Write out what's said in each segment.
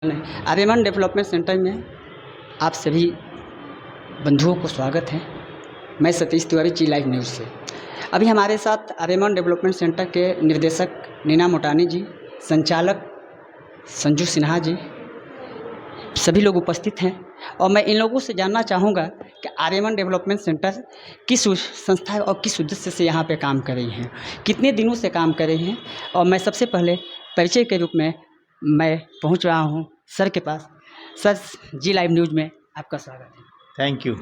Aryaman development centre में आप सभी बंधुओं को स्वागत है। मैं सतीश तिवारी, जी लाइव न्यूज़ से। अभी हमारे साथ आर्यमन डेवलपमेंट सेंटर के निर्देशक नीना मोटानी जी, संचालक संजू सिन्हा जी, सभी लोग उपस्थित हैं और मैं इन लोगों से जानना चाहूँगा कि आर्यमन डेवलपमेंट सेंटर किस संस्था है और किस उद्देश्य से यहाँ पे काम कर रही हैं, कितने दिनों से काम कर रही हैं। और मैं सबसे पहले परिचय के रूप में मैं पहुँच रहा हूँ सर के पास। सर, जी लाइव न्यूज़ में आपका स्वागत है। थैंक यू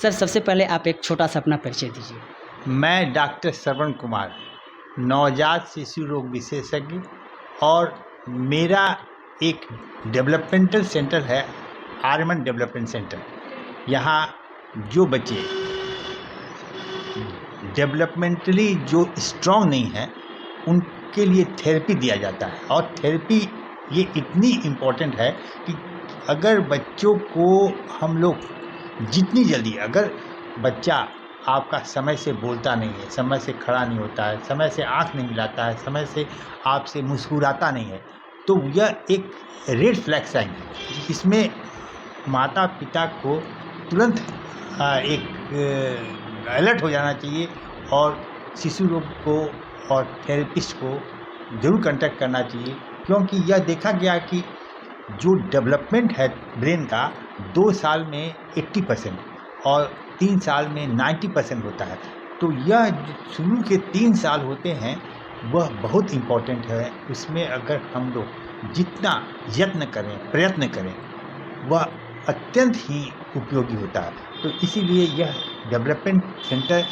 सर, सबसे पहले आप एक छोटा सा अपना परिचय दीजिए। मैं डॉक्टर श्रवण कुमार, नवजात शिशु रोग विशेषज्ञ, और मेरा एक डेवलपमेंटल सेंटर है आर्यमन डेवलपमेंट सेंटर। यहाँ जो बच्चे डेवलपमेंटली जो स्ट्रॉन्ग नहीं हैं उनके लिए थेरेपी दिया जाता है। और थेरेपी ये इतनी इम्पोर्टेंट है कि अगर बच्चों को हम लोग जितनी जल्दी, अगर बच्चा आपका समय से बोलता नहीं है, समय से खड़ा नहीं होता है, समय से आंख नहीं मिलाता है, समय से आपसे मुस्कुराता नहीं है, तो यह एक रेड फ्लैग साइन है। इसमें माता पिता को तुरंत एक अलर्ट हो जाना चाहिए और शिशु रोग को और थेरेपिस्ट को ज़रूर कांटेक्ट करना चाहिए, क्योंकि यह देखा गया कि जो डेवलपमेंट है ब्रेन का 2 साल में 80% और 3 साल में 90% होता है। तो यह शुरू के 3 साल होते हैं वह बहुत इम्पोर्टेंट है। उसमें अगर हम लोग जितना यत्न करें, प्रयत्न करें, वह अत्यंत ही उपयोगी होता है। तो इसीलिए यह डेवलपमेंट सेंटर,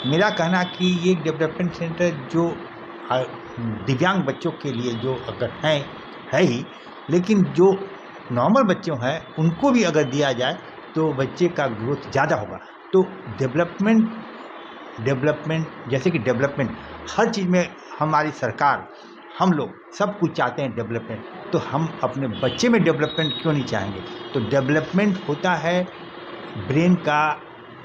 मेरा कहना कि ये डेवलपमेंट सेंटर जो दिव्यांग बच्चों के लिए जो अगर है ही, लेकिन जो नॉर्मल बच्चों हैं उनको भी अगर दिया जाए तो बच्चे का ग्रोथ ज़्यादा होगा। तो डेवलपमेंट जैसे कि डेवलपमेंट हर चीज़ में हमारी सरकार, हम लोग सब कुछ चाहते हैं डेवलपमेंट, तो हम अपने बच्चे में डेवलपमेंट क्यों नहीं चाहेंगे। तो डेवलपमेंट होता है ब्रेन का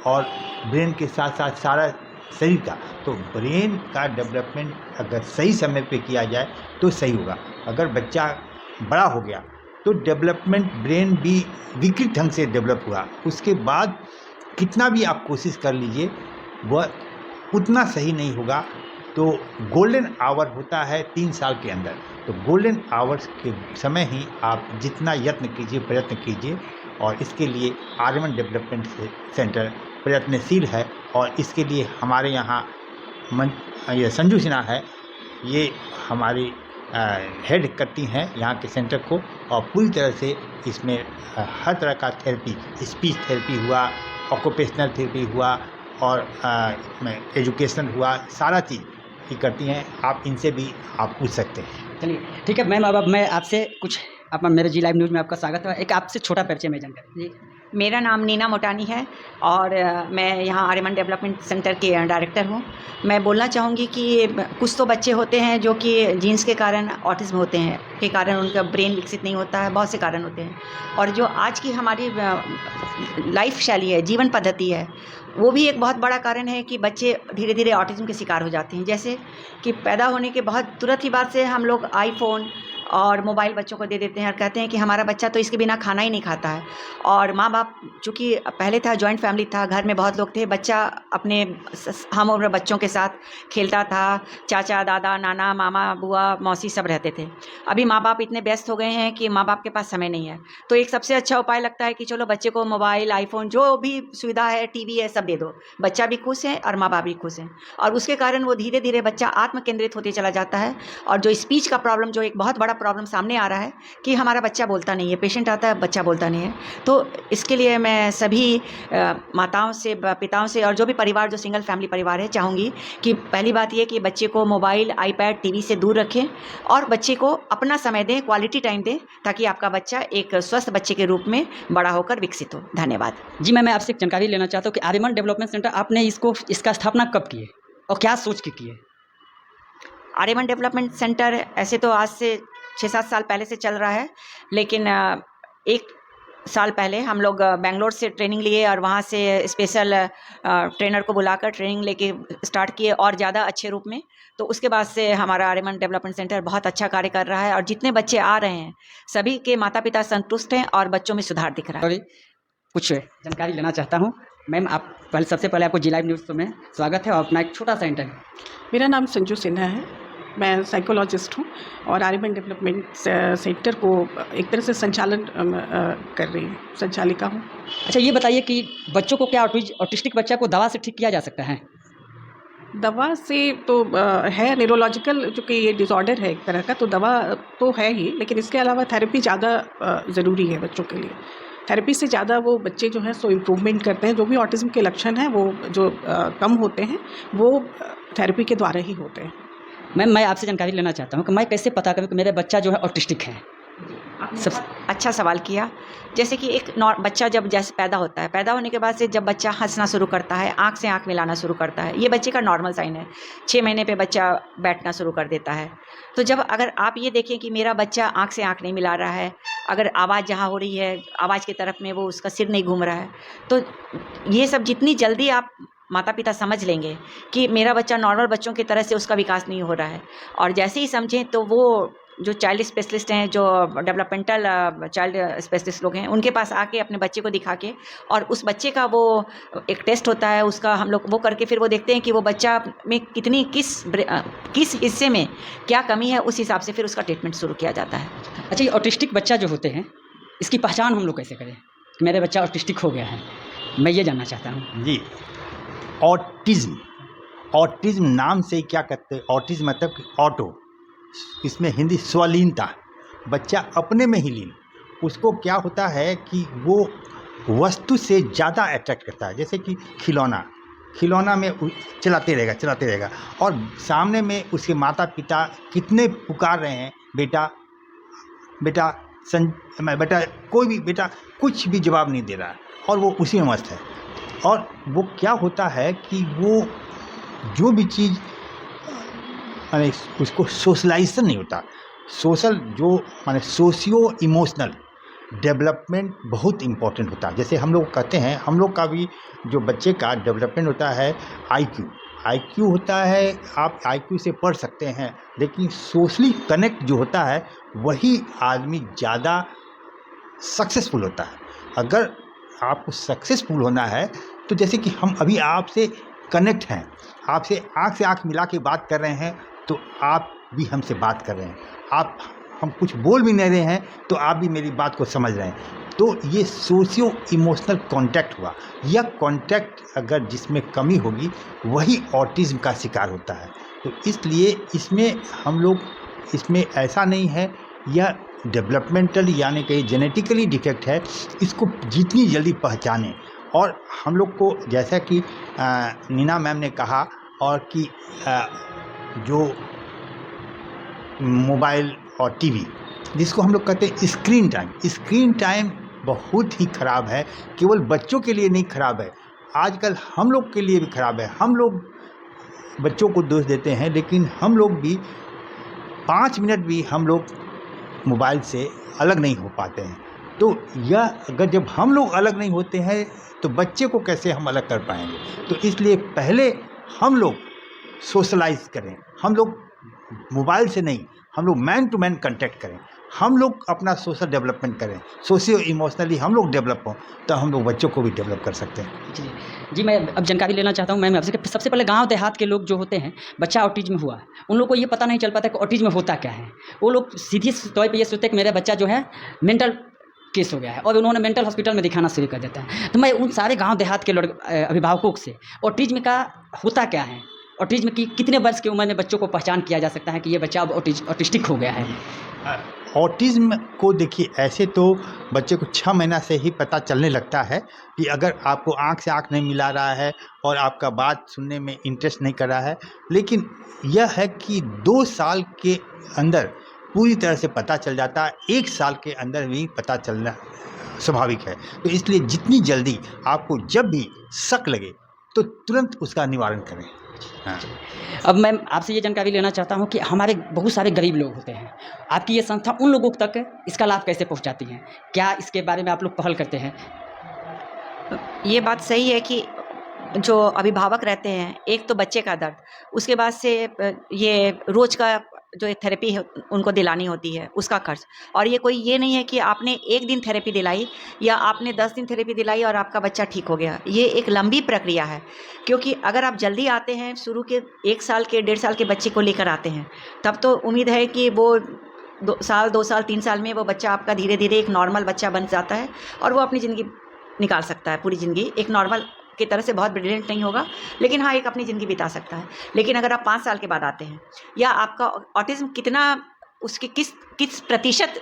और ब्रेन के साथ साथ सारा शरीर का। तो ब्रेन का डेवलपमेंट अगर सही समय पे किया जाए तो सही होगा। अगर बच्चा बड़ा हो गया तो डेवलपमेंट ब्रेन भी विकृत ढंग से डेवलप हुआ, उसके बाद कितना भी आप कोशिश कर लीजिए वह उतना सही नहीं होगा। तो गोल्डन आवर होता है 3 साल के अंदर। तो गोल्डन आवर्स के समय ही आप जितना यत्न कीजिए, प्रयत्न कीजिए, और इसके लिए आर्यमन डेवलपमेंट सेंटर प्रयत्नशील है। और इसके लिए हमारे यहाँ ये संजू सिन्हा है, ये हमारी हेड करती हैं यहाँ के सेंटर को, और पूरी तरह से इसमें हर तरह का थेरेपी, स्पीच थेरेपी हुआ, ऑक्यूपेशनल थेरेपी हुआ और एजुकेशन हुआ, सारा चीज़ ही करती हैं। आप इनसे भी आप पूछ सकते हैं। चलिए ठीक है मैम, अब मैं आपसे कुछ अपना, मेरे जी लाइव न्यूज़ में आपका स्वागत है। एक आपसे छोटा परिचय में जानकारी जी। मेरा नाम नीना मोटानी है और मैं यहाँ आर्यमन डेवलपमेंट सेंटर के डायरेक्टर हूँ। मैं बोलना चाहूँगी कि कुछ तो बच्चे होते हैं जो कि जीन्स के कारण, ऑटिज्म होते हैं के कारण उनका ब्रेन विकसित नहीं होता है, बहुत से कारण होते हैं। और जो आज की हमारी लाइफ शैली है, जीवन पद्धति है, वो भी एक बहुत बड़ा कारण है कि बच्चे धीरे धीरे ऑटिज्म के शिकार हो जाते हैं। जैसे कि पैदा होने के बहुत तुरंत ही बाद से हम लोग आईफोन और मोबाइल बच्चों को दे देते हैं और कहते हैं कि हमारा बच्चा तो इसके बिना खाना ही नहीं खाता है। और माँ बाप, चूँकि पहले था जॉइंट फैमिली था, घर में बहुत लोग थे, बच्चा अपने हम उम्र बच्चों के साथ खेलता था, चाचा दादा नाना मामा बुआ मौसी सब रहते थे। अभी माँ बाप इतने व्यस्त हो गए हैं कि माँ बाप के पास समय नहीं है। तो एक सबसे अच्छा उपाय लगता है कि चलो बच्चे को मोबाइल, आईफोन, जो भी सुविधा है, टीवी है, सब दे दो। बच्चा भी खुश है और माँ बाप भी खुश हैं। और उसके कारण वो धीरे धीरे बच्चा आत्म केंद्रित होते चला जाता है। और जो स्पीच का प्रॉब्लम, जो एक बहुत बड़ा प्रॉब्लम सामने आ रहा है कि हमारा बच्चा बोलता नहीं है, पेशेंट आता है बच्चा बोलता नहीं है। तो इसके लिए मैं सभी माताओं से, पिताओं से, और जो भी परिवार, जो सिंगल फैमिली परिवार है, चाहूँगी कि पहली बात ये कि बच्चे को मोबाइल, आईपैड, टीवी से दूर रखें और बच्चे को अपना समय दें, क्वालिटी टाइम दें, ताकि आपका बच्चा एक स्वस्थ बच्चे के रूप में बड़ा होकर विकसित हो। धन्यवाद जी। मैं आपसे एक जानकारी लेना चाहता हूँ कि आर्यमन डेवलपमेंट सेंटर आपने इसका स्थापना कब की है और क्या सोच के की है? आर्यमन डेवलपमेंट सेंटर ऐसे तो आज से 6-7 साल पहले से चल रहा है, लेकिन एक साल पहले हम लोग बेंगलोर से ट्रेनिंग लिए और वहाँ से स्पेशल ट्रेनर को बुलाकर ट्रेनिंग लेके स्टार्ट किए और ज़्यादा अच्छे रूप में। तो उसके बाद से हमारा आर्यमन डेवलपमेंट सेंटर बहुत अच्छा कार्य कर रहा है और जितने बच्चे आ रहे हैं सभी के माता पिता संतुष्ट हैं और बच्चों में सुधार दिख रहा है। सॉरी, कुछ जानकारी लेना चाहता हूँ मैम। आप सबसे पहले आपको जी लाइव न्यूज़ में स्वागत है और अपना एक छोटा सा इंटरव्यू। मेरा नाम संजू सिन्हा है, मैं साइकोलॉजिस्ट हूँ और आर्यमन डेवलपमेंट सेंटर को एक तरह से संचालन कर रही हूँ, संचालिका हूँ। अच्छा, ये बताइए कि बच्चों को क्या ऑटिस्टिक बच्चा को दवा से ठीक किया जा सकता है? दवा से तो है न्यूरोलॉजिकल, जो कि ये डिसऑर्डर है एक तरह का, तो दवा तो है ही, लेकिन इसके अलावा थेरेपी ज़्यादा ज़रूरी है बच्चों के लिए। थेरेपी से ज़्यादा वो बच्चे जो हैं सो इम्प्रूवमेंट करते हैं। जो भी ऑटिज़म के लक्षण हैं वो जो कम होते हैं वो थेरेपी के द्वारा ही होते हैं। मैम, मैं आपसे जानकारी लेना चाहता हूँ कि मैं कैसे पता करूँ कि मेरा बच्चा जो है ऑटिस्टिक है? आपने बहुत अच्छा सवाल किया। जैसे कि एक बच्चा जब जैसे पैदा होता है, पैदा होने के बाद से जब बच्चा हंसना शुरू करता है, आँख से आँख मिलाना शुरू करता है, ये बच्चे का नॉर्मल साइन है। 6 महीने पे बच्चा बैठना शुरू कर देता है। तो जब अगर आप ये देखें कि मेरा बच्चा आँख से आँख नहीं मिला रहा है, अगर आवाज़ जहाँ हो रही है, आवाज़ की तरफ में वो उसका सिर नहीं घूम रहा है, तो ये सब जितनी जल्दी आप माता पिता समझ लेंगे कि मेरा बच्चा नॉर्मल बच्चों की तरह से उसका विकास नहीं हो रहा है, और जैसे ही समझें तो वो जो चाइल्ड स्पेशलिस्ट हैं, जो डेवलपमेंटल चाइल्ड स्पेशलिस्ट लोग हैं, उनके पास आके अपने बच्चे को दिखा के, और उस बच्चे का वो एक टेस्ट होता है उसका, हम लोग वो करके फिर वो देखते हैं कि वो बच्चा में कितनी किस हिस्से में क्या कमी है, उस हिसाब से फिर उसका ट्रीटमेंट शुरू किया जाता है। अच्छा, ये ऑटिस्टिक बच्चा जो होते हैं, इसकी पहचान हम लोग कैसे करें कि मेरा बच्चा ऑटिस्टिक हो गया है? मैं ये जानना चाहता हूँ। जी, ऑटिज्म नाम से ही क्या कहते हैं, ऑटिज्म मतलब कि ऑटो, इसमें हिंदी स्वलीनता, बच्चा अपने में ही लीन। उसको क्या होता है कि वो वस्तु से ज़्यादा अट्रैक्ट करता है। जैसे कि खिलौना में चलाते रहेगा और सामने में उसके माता पिता कितने पुकार रहे हैं, बेटा कोई भी बेटा कुछ भी जवाब नहीं दे रहा है और वो उसी में मस्त है। और वो क्या होता है कि वो जो भी चीज़ माने उसको सोशलाइजेशन नहीं होता। सोशियो इमोशनल डेवलपमेंट बहुत इम्पोर्टेंट होता है। जैसे हम लोग कहते हैं, हम लोग का भी जो बच्चे का डेवलपमेंट होता है, आईक्यू होता है, आप आईक्यू से पढ़ सकते हैं, लेकिन सोशली कनेक्ट जो होता है वही आदमी ज़्यादा सक्सेसफुल होता है। अगर आपको सक्सेसफुल होना है तो जैसे कि हम अभी आपसे कनेक्ट हैं, आपसे आँख से आँख मिला के बात कर रहे हैं, तो आप भी हमसे बात कर रहे हैं, हम कुछ बोल भी नहीं रहे हैं तो आप भी मेरी बात को समझ रहे हैं। तो ये सोशियो इमोशनल कांटेक्ट हुआ। यह कांटेक्ट अगर जिसमें कमी होगी वही ऑटिज्म का शिकार होता है। तो इसलिए इसमें ऐसा नहीं है यह डेवलपमेंटल यानी कि जेनेटिकली डिफेक्ट है। इसको जितनी जल्दी पहचानें, और हम लोग को जैसा कि नीना मैम ने कहा, और कि जो मोबाइल और टीवी जिसको हम लोग कहते हैं स्क्रीन टाइम बहुत ही ख़राब है। केवल बच्चों के लिए नहीं ख़राब है, आजकल हम लोग के लिए भी ख़राब है। हम लोग बच्चों को दोष देते हैं, लेकिन हम लोग भी 5 मिनट भी हम लोग मोबाइल से अलग नहीं हो पाते हैं। तो यह अगर जब हम लोग अलग नहीं होते हैं तो बच्चे को कैसे हम अलग कर पाएंगे? तो इसलिए पहले हम लोग सोशलाइज करें, हम लोग मोबाइल से नहीं, हम लोग मैन टू मैन कांटेक्ट करें, हम लोग अपना सोशल डेवलपमेंट करें, सोशियो इमोशनली हम लोग डेवलप हों, तो हम लोग बच्चों को भी डेवलप कर सकते हैं। जी, मैं अब जानकारी लेना चाहता हूँ मैम आपसे कि सबसे पहले गांव देहात के लोग जो होते हैं, बच्चा ऑटिज्म हुआ, उन लोग को ये पता नहीं चल पाता कि ऑटिज्म होता क्या है। वो लोग सीधे तौर पे ये सोचते हैं कि मेरा बच्चा जो है मेंटल केस हो गया है, और उन्होंने मेंटल हॉस्पिटल में दिखाना शुरू कर देता है। तो मैं उन सारे गाँव देहात के अभिभावकों से ऑटिज्म का होता क्या है, ऑटिज्म की कितने वर्ष की उम्र में बच्चों को पहचान किया जा सकता है कि ये बच्चा अब ऑटिस्टिक हो गया है? ऑटिज्म को देखिए, ऐसे तो बच्चे को 6 महीना से ही पता चलने लगता है कि अगर आपको आँख से आँख नहीं मिला रहा है और आपका बात सुनने में इंटरेस्ट नहीं कर रहा है, लेकिन यह है कि 2 साल के अंदर पूरी तरह से पता चल जाता है, 1 साल के अंदर भी पता चलना स्वाभाविक है। तो इसलिए जितनी जल्दी आपको जब भी शक लगे तो तुरंत उसका निवारण करें। हाँ। अब मैं आपसे ये जानकारी लेना चाहता हूँ कि हमारे बहुत सारे गरीब लोग होते हैं, आपकी ये संस्था उन लोगों तक इसका लाभ कैसे पहुँचाती है? क्या इसके बारे में आप लोग पहल करते हैं? ये बात सही है कि जो अभिभावक रहते हैं, एक तो बच्चे का दर्द, उसके बाद से ये रोज़ का जो थेरेपी है उनको दिलानी होती है, उसका खर्च। और ये कोई ये नहीं है कि आपने एक दिन थेरेपी दिलाई या आपने 10 दिन थेरेपी दिलाई और आपका बच्चा ठीक हो गया। ये एक लंबी प्रक्रिया है, क्योंकि अगर आप जल्दी आते हैं, शुरू के 1 साल के 1.5 साल के बच्चे को लेकर आते हैं, तब तो उम्मीद है कि वो 2 साल 2 साल 3 साल में वो बच्चा आपका धीरे धीरे एक नॉर्मल बच्चा बन जाता है और वो अपनी ज़िंदगी निकाल सकता है, पूरी ज़िंदगी एक नॉर्मल की तरह से बहुत ब्रिलियंट नहीं होगा, लेकिन हाँ एक अपनी ज़िंदगी बिता सकता है। लेकिन अगर आप 5 साल के बाद आते हैं या आपका ऑटिज़्म कितना उसके किस प्रतिशत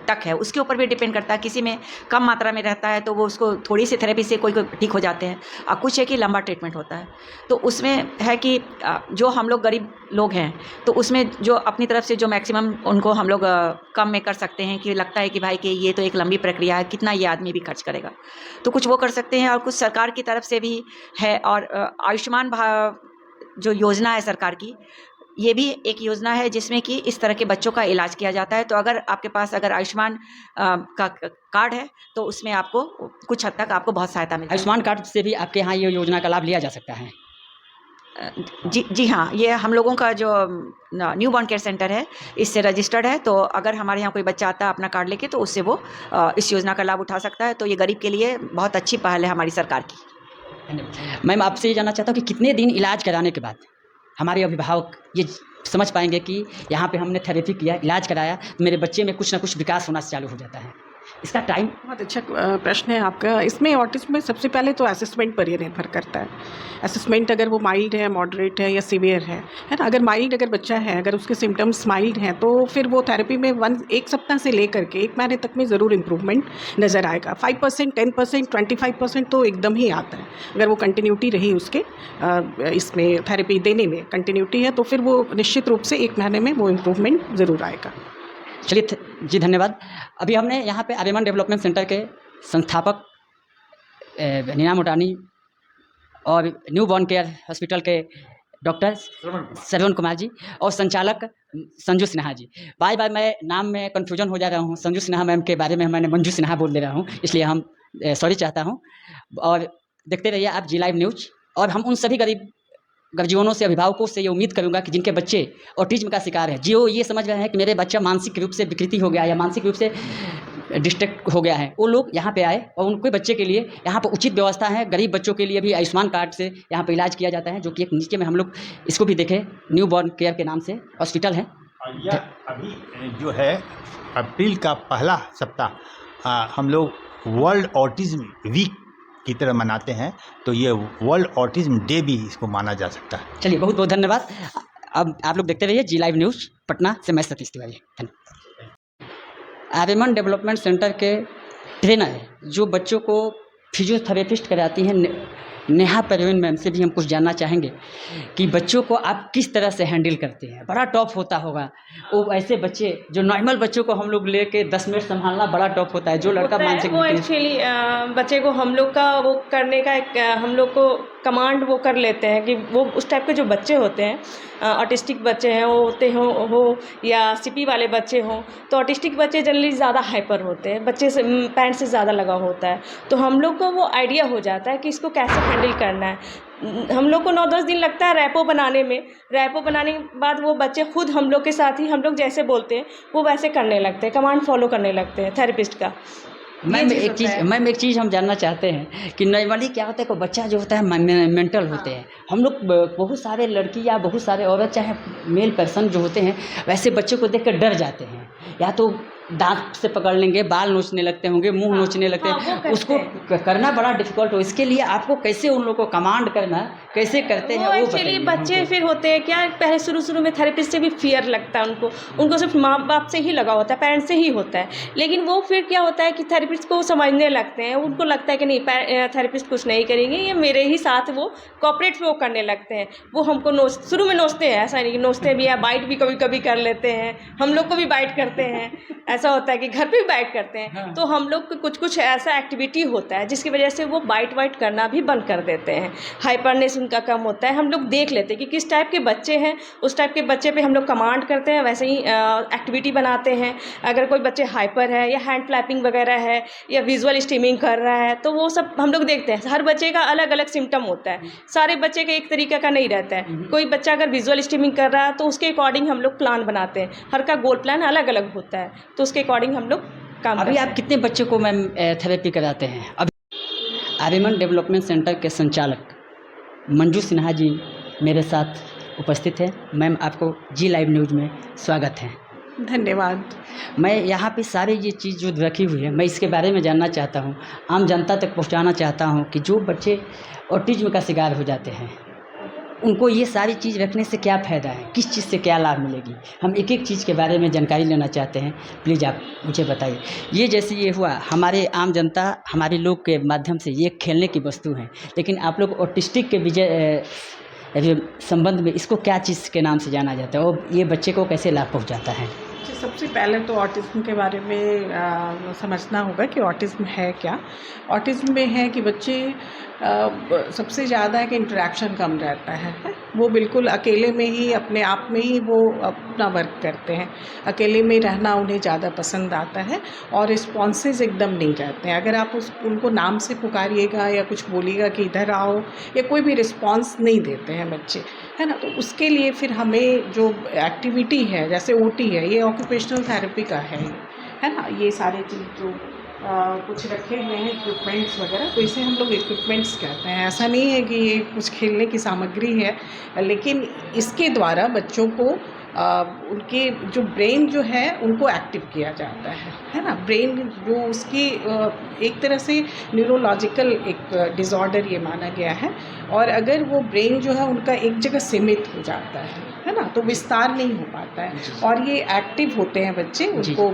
तक है उसके ऊपर भी डिपेंड करता है। किसी में कम मात्रा में रहता है तो वो उसको थोड़ी सी थेरेपी से कोई ठीक हो जाते हैं, और कुछ है कि लंबा ट्रीटमेंट होता है। तो उसमें है कि जो हम लोग गरीब लोग हैं तो उसमें जो अपनी तरफ से जो मैक्सिमम उनको हम लोग कम में कर सकते हैं, कि लगता है कि भाई कि ये तो एक लंबी प्रक्रिया है, कितना ये आदमी भी खर्च करेगा, तो कुछ वो कर सकते हैं। और कुछ सरकार की तरफ से भी है, और आयुष्मान जो योजना है सरकार की, ये भी एक योजना है जिसमें कि इस तरह के बच्चों का इलाज किया जाता है। तो अगर आपके पास अगर आयुष्मान का कार्ड है तो उसमें आपको कुछ हद तक आपको बहुत सहायता मिलती है। आयुष्मान कार्ड से भी आपके यहाँ ये योजना का लाभ लिया जा सकता है? जी हाँ, ये हम लोगों का जो न्यू बॉर्न केयर सेंटर है इससे रजिस्टर्ड है। तो अगर हमारे यहाँ कोई बच्चा आता है अपना कार्ड लेके तो उससे वो इस योजना का लाभ उठा सकता है। तो ये गरीब के लिए बहुत अच्छी पहल है हमारी सरकार की। मैम आपसे ये जानना चाहता हूँ कि कितने दिन इलाज कराने के बाद हमारे अभिभावक ये समझ पाएंगे कि यहाँ पे हमने थेरेपी किया, इलाज कराया, तो मेरे बच्चे में कुछ ना कुछ विकास होना चालू हो जाता है? इसका टाइम। बहुत अच्छा प्रश्न है आपका। इसमें ऑटिज्म में सबसे पहले तो असेसमेंट पर ये निर्भर करता है। असेसमेंट अगर वो माइल्ड है, मॉडरेट है या सीवियर है ना। अगर माइल्ड अगर बच्चा है, अगर उसके सिम्टम्स माइल्ड हैं तो फिर वो थेरेपी में 1 सप्ताह से लेकर के 1 महीने तक में ज़रूर इम्प्रूवमेंट नज़र आएगा। 5%, 10%, 25% तो एकदम ही आता है। अगर वो कंटिन्यूटी रही उसके इसमें थेरेपी देने में कंटिन्यूटी है तो फिर वो निश्चित रूप से 1 महीने में वो इम्प्रूवमेंट ज़रूर आएगा। चलिए जी, धन्यवाद। अभी हमने यहाँ पे आर्यमन डेवलपमेंट सेंटर के संस्थापक नीना मोटानी और न्यू बॉर्न केयर हॉस्पिटल के डॉक्टर श्रवण कुमार जी और संचालक संजू सिन्हा जी। बाय बाय, मैं नाम में कन्फ्यूजन हो जा रहा हूँ। संजू सिन्हा मैम के बारे में मैंने मंजू सिन्हा बोल दे रहा हूँ, इसलिए हम सॉरी चाहता हूँ। और देखते रहिए आप जी लाइव न्यूज़। और हम उन सभी गरीब गर्जीवनों से, अभिभावकों से ये उम्मीद करूंगा कि जिनके बच्चे ऑटिज्म का शिकार है, जो ये समझ रहे हैं कि मेरे बच्चा मानसिक रूप से विकृति हो गया या मानसिक रूप से डिस्ट्रैक्ट हो गया है, वो लोग यहाँ पे आए और उनके बच्चे के लिए यहाँ पर उचित व्यवस्था है। गरीब बच्चों के लिए भी आयुष्मान कार्ड से यहाँ पर इलाज किया जाता है, जो कि एक नीचे में हम लोग इसको भी देखें, न्यू बॉर्न केयर के नाम से हॉस्पिटल है। और यह अभी जो है अप्रैल का पहला सप्ताह हम लोग वर्ल्ड ऑटिज्म वीक की तरह मनाते हैं, तो ये वर्ल्ड ऑटिज्म डे भी इसको माना जा सकता है। चलिए बहुत बहुत धन्यवाद। अब आप लोग देखते रहिए जी लाइव न्यूज़। पटना से मैं सतीश तिवारी, धन्यवाद। आर्यमन डेवलपमेंट सेंटर के ट्रेनर जो बच्चों को फिजियोथेरेपिस्ट कराती हैं, नेहा परवीन मैम से भी हम कुछ जानना चाहेंगे कि बच्चों को आप किस तरह से हैंडल करते हैं। बड़ा टफ होता होगा वो ऐसे बच्चे जो नॉर्मल बच्चों को हम लोग लेके 10 मिनट संभालना बड़ा टफ होता है। जो लड़का मानसिक वो एक्चुअली बच्चे को हम लोग का वो करने का एक हम लोग को कमांड वो कर लेते हैं कि वो उस टाइप के जो बच्चे होते हैं, ऑटिस्टिक बच्चे हैं वो होते हो या सीपी वाले बच्चे हों, तो ऑटिस्टिक बच्चे जनरली ज़्यादा हाइपर होते हैं, बच्चे से पैंट से ज़्यादा लगाव होता है, तो हम लोग को वो आइडिया हो जाता है कि इसको कैसे हैंडल करना है। हम लोग को 9-10 दिन लगता है रैपो बनाने में। रैपो बनाने के बाद वो बच्चे खुद हम लोग के साथ ही हम लोग जैसे बोलते हैं वो वैसे करने लगते हैं, कमांड फॉलो करने लगते हैं थेरेपिस्ट का। मैम एक चीज़ हम जानना चाहते हैं कि नॉर्मली क्या होता है कि बच्चा जो होता है मेंटल होते हैं। हम लोग बहुत सारे लड़की या बहुत सारे औरत चाहे मेल पर्सन जो होते हैं वैसे बच्चों को देख कर डर जाते हैं, या तो दांत से पकड़ लेंगे, बाल नोचने लगते होंगे, मुंह नोचने लगते हैं, उसको करना बड़ा डिफिकल्ट हो। इसके लिए आपको कैसे उन लोगों को कमांड करना कैसे करते हैं वो एक्चुअली बच्चे फिर होते हैं क्या, पहले शुरू में थेरेपिस्ट से भी फियर लगता है उनको सिर्फ माँ बाप से ही लगा होता है, पेरेंट्स से ही होता है। लेकिन वो फिर क्या होता है कि थेरेपिस्ट को समझने लगते हैं, उनको लगता है कि नहीं थेरेपिस्ट कुछ नहीं करेंगे, ये मेरे ही साथ वो कॉपरेट वो करने लगते हैं। वो हमको शुरू में नोचते हैं, ऐसा नहीं कि नोचते भी है, बाइट भी कभी कभी कर लेते हैं, हम लोग को भी बाइट करते हैं, ऐसा होता है कि घर पे भी बाइट करते हैं। हाँ। तो हम लोग को कुछ ऐसा एक्टिविटी होता है जिसकी वजह से वो बाइट वाइट करना भी बंद कर देते हैं। हाइपरनेस उनका कम होता है, हम लोग देख लेते हैं कि किस टाइप के बच्चे हैं, उस टाइप के बच्चे पे हम लोग कमांड करते हैं, वैसे ही एक्टिविटी बनाते हैं। अगर कोई बच्चे हाइपर है या हैंड फ्लैपिंग वगैरह है या विजुअल स्ट्रीमिंग कर रहा है, तो वो सब हम लोग देखते हैं। हर बच्चे का अलग अलग सिम्टम होता है, सारे बच्चे का एक तरीके का नहीं रहता है। कोई बच्चा अगर विजुअल स्ट्रीमिंग कर रहा है तो उसके अकॉर्डिंग हम लोग प्लान बनाते हैं, हर का गोल प्लान अलग अलग होता है, तो उसके अकॉर्डिंग हम लोग काम अभी करते आप हैं। कितने बच्चे को मैम थेरेपी कराते हैं? अभी आर्यमन डेवलपमेंट सेंटर के संचालक मंजू सिन्हा जी मेरे साथ उपस्थित हैं। मैम, आपको जी लाइव न्यूज़ में स्वागत है। धन्यवाद। मैं यहाँ पे सारी ये चीज़ जो रखी हुई है, मैं इसके बारे में जानना चाहता हूँ, आम जनता तक पहुँचाना चाहता हूँ कि जो बच्चे ऑटिज्म का शिकार हो जाते हैं उनको ये सारी चीज़ रखने से क्या फ़ायदा है, किस चीज़ से क्या लाभ मिलेगी। हम एक एक चीज़ के बारे में जानकारी लेना चाहते हैं, प्लीज़ आप मुझे बताइए। ये जैसे ये हुआ, हमारे आम जनता हमारे लोग के माध्यम से ये खेलने की वस्तु है, लेकिन आप लोग ऑटिस्टिक के संबंध में इसको क्या चीज़ के नाम से जाना जाता है और ये बच्चे को कैसे लाभ पहुँचाता है? सबसे पहले तो ऑटिज़्म के बारे में समझना होगा कि ऑटिज़्म है क्या। ऑटिज़्म में है कि बच्चे सबसे ज़्यादा है कि इंटरेक्शन कम रहता है। वो बिल्कुल अकेले में ही अपने आप में ही वो अपना वर्क करते हैं, अकेले में रहना उन्हें ज़्यादा पसंद आता है और रिस्पॉन्सेज एकदम नहीं रहते हैं। अगर आप उनको नाम से पुकारिएगा या कुछ बोलिएगा कि इधर आओ, या कोई भी रिस्पॉन्स नहीं देते हैं बच्चे, है ना। तो उसके लिए फिर हमें जो एक्टिविटी है, जैसे ओटी है, ये ऑक्यूपेशनल थेरेपी का है ना। ये सारे चीज़ जो कुछ रखे हुए हैं इक्विपमेंट्स वगैरह, तो इसे हम लोग इक्विपमेंट्स कहते हैं। ऐसा नहीं है कि ये कुछ खेलने की सामग्री है, लेकिन इसके द्वारा बच्चों को उनके जो ब्रेन जो है उनको एक्टिव किया जाता है ना। ब्रेन जो उसकी एक तरह से न्यूरोलॉजिकल एक डिसऑर्डर ये माना गया है, और अगर वो ब्रेन जो है उनका एक जगह सीमित हो जाता है ना, तो विस्तार नहीं हो पाता है। और ये एक्टिव होते हैं बच्चे, उनको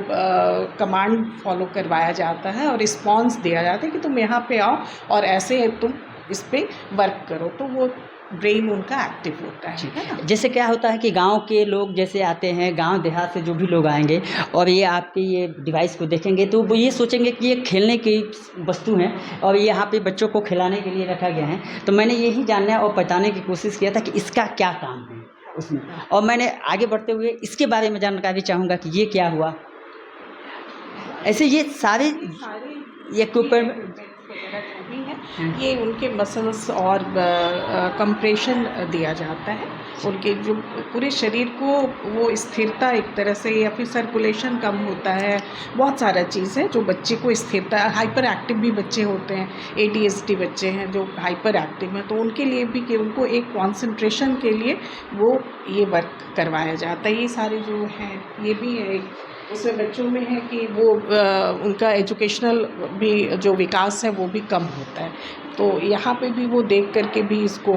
कमांड फॉलो करवाया जाता है और रिस्पॉन्स दिया जाता है कि तुम यहाँ पे आओ और ऐसे तुम इस पे वर्क करो, तो वो ब्रेन उनका एक्टिव होता है ना। जैसे क्या होता है कि गांव के लोग जैसे आते हैं, गांव देहात से जो भी लोग आएंगे और ये आपके ये डिवाइस को देखेंगे तो वो ये सोचेंगे कि ये खेलने की वस्तु है और ये यहाँ पे बच्चों को खिलाने के लिए रखा गया है। तो मैंने यही जानना और बताने की कोशिश किया था कि इसका क्या काम है उसमें, और मैंने आगे बढ़ते हुए इसके बारे में जानकारी चाहूँगा कि ये क्या हुआ। ऐसे ये सारे इक्विपमेंट ये उनके मसल्स और कंप्रेशन दिया जाता है, उनके जो पूरे शरीर को वो स्थिरता एक तरह से, या फिर सर्कुलेशन कम होता है। बहुत सारा चीज़ है जो बच्चे को स्थिरता। हाइपर एक्टिव भी बच्चे होते हैं, ADHD बच्चे हैं जो हाइपर एक्टिव हैं, तो उनके लिए भी कि उनको एक कॉन्सेंट्रेशन के लिए वो ये वर्क करवाया जाता है। ये सारे जो हैं ये भी है उसमें बच्चों में है कि वो उनका एजुकेशनल भी जो विकास है वो भी कम होता है। तो यहाँ पे भी वो देख करके भी इसको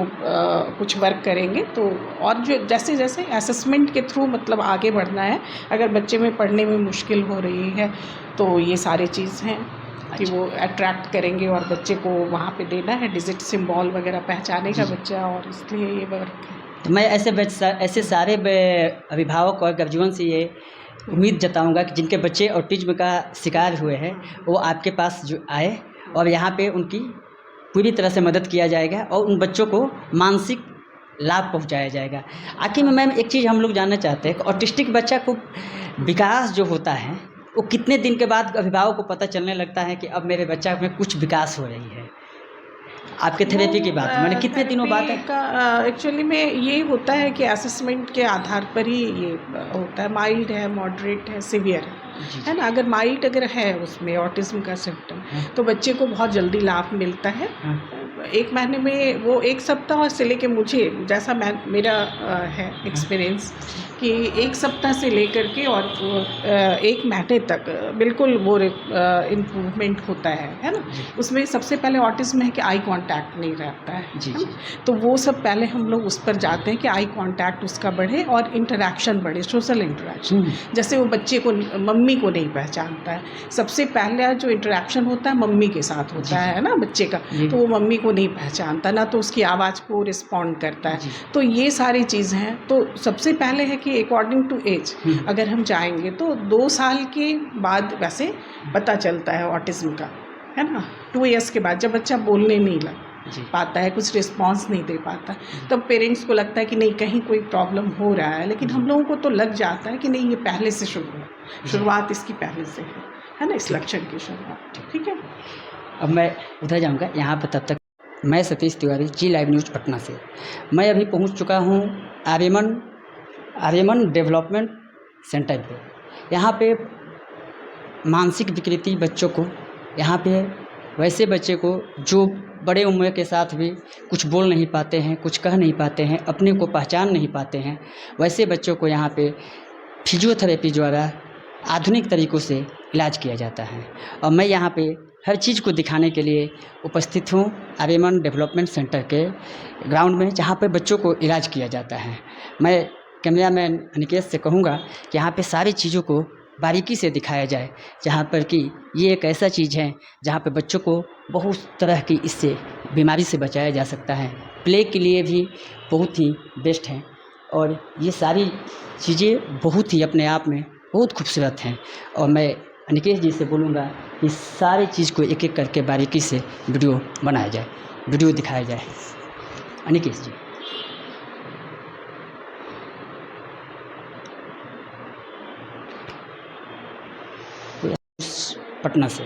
कुछ वर्क करेंगे। तो और जो जैसे जैसे असेसमेंट के थ्रू मतलब आगे बढ़ना है, अगर बच्चे में पढ़ने में मुश्किल हो रही है तो ये सारे चीज़ हैं कि वो अट्रैक्ट करेंगे और बच्चे को वहाँ पे देना है डिजिट सिंबल वगैरह पहचाने का बच्चा, और इसलिए ये वर्क है। तो मैं ऐसे सारे अभिभावक और गर्जियन से ये उम्मीद जताऊंगा कि जिनके बच्चे ऑटिज्म का शिकार हुए हैं वो आपके पास जो आए और यहाँ पे उनकी पूरी तरह से मदद किया जाएगा और उन बच्चों को मानसिक लाभ पहुँचाया जाएगा। आखिर में मैम एक चीज़ हम लोग जानना चाहते हैं कि ऑटिस्टिक बच्चा को विकास जो होता है वो कितने दिन के बाद अभिभावक को पता चलने लगता है कि अब मेरे बच्चा में कुछ विकास हो रही है? आपके थेरेपी की बात मैंने कितने दिनों बाद है? एक्चुअली में ये होता है कि असेसमेंट के आधार पर ही ये होता है। माइल्ड है, मॉडरेट है, सीवियर है ना। अगर माइल्ड अगर है उसमें ऑटिज्म का सिम्टम तो बच्चे को बहुत जल्दी लाभ मिलता है। 1 महीने में वो 1 सप्ताह से लेके, मुझे जैसा मेरा है एक्सपीरियंस कि 1 सप्ताह से लेकर के और 1 महीने तक बिल्कुल वो इम्प्रूवमेंट होता है ना। उसमें सबसे पहले ऑटिज्म है कि आई कांटेक्ट नहीं रहता है जी। तो वो सब पहले हम लोग उस पर जाते हैं कि आई कांटेक्ट उसका बढ़े और इंटरेक्शन बढ़े, सोशल इंटरेक्शन। जैसे वो बच्चे को मम्मी को नहीं पहचानता है, सबसे पहले जो इंटरेक्शन होता है मम्मी के साथ होता है ना बच्चे का, तो वो मम्मी को नहीं पहचानता ना, तो उसकी आवाज़ को रिस्पॉन्ड करता है। तो ये सारी चीज़ हैं। तो सबसे पहले है कि अकॉर्डिंग टू एज अगर हम जाएंगे तो 2 साल के बाद वैसे पता चलता है ऑटिज्म का, है ना। 2 इयर्स के बाद जब बच्चा बोलने नहीं जी। पाता है, कुछ रिस्पॉन्स नहीं दे पाता, तब पेरेंट्स को लगता है कि नहीं कहीं कोई प्रॉब्लम हो रहा है, लेकिन हम लोगों को तो लग जाता है कि नहीं ये पहले से शुरू है, शुरुआत इसकी पहले से है ना, इस लक्षण की शुरुआत। ठीक है, अब मैं उधर जाऊंगा, यहाँ पर तब तक मैं सतीश तिवारी, जी लाइव न्यूज़ पटना से। मैं अभी पहुँच चुका हूँ आर्यमन डेवलपमेंट सेंटर पे। यहाँ पे मानसिक विकृति बच्चों को, यहाँ पे वैसे बच्चे को जो बड़े उम्र के साथ भी कुछ बोल नहीं पाते हैं, कुछ कह नहीं पाते हैं, अपने को पहचान नहीं पाते हैं, वैसे बच्चों को यहाँ पे फिजियोथेरेपी द्वारा आधुनिक तरीक़ों से इलाज किया जाता है। और मैं यहाँ पे हर चीज़ को दिखाने के लिए उपस्थित हूँ आर्यमन डेवलपमेंट सेंटर के ग्राउंड में, जहाँ पे बच्चों को इलाज किया जाता है। मैं कैमरामैन अनिकेत से कहूँगा कि यहाँ पे सारी चीज़ों को बारीकी से दिखाया जाए, जहाँ पर कि ये एक ऐसा चीज़ है जहाँ पे बच्चों को बहुत तरह की इससे बीमारी से बचाया जा सकता है। प्ले के लिए भी बहुत ही बेस्ट है, और ये सारी चीज़ें बहुत ही अपने आप में बहुत खूबसूरत हैं। और मैं अनिकेत जी से बोलूँगा कि सारी चीज़ को एक एक करके बारीकी से वीडियो बनाया जाए, वीडियो दिखाया जाए। अनिकेत जी। पटना से।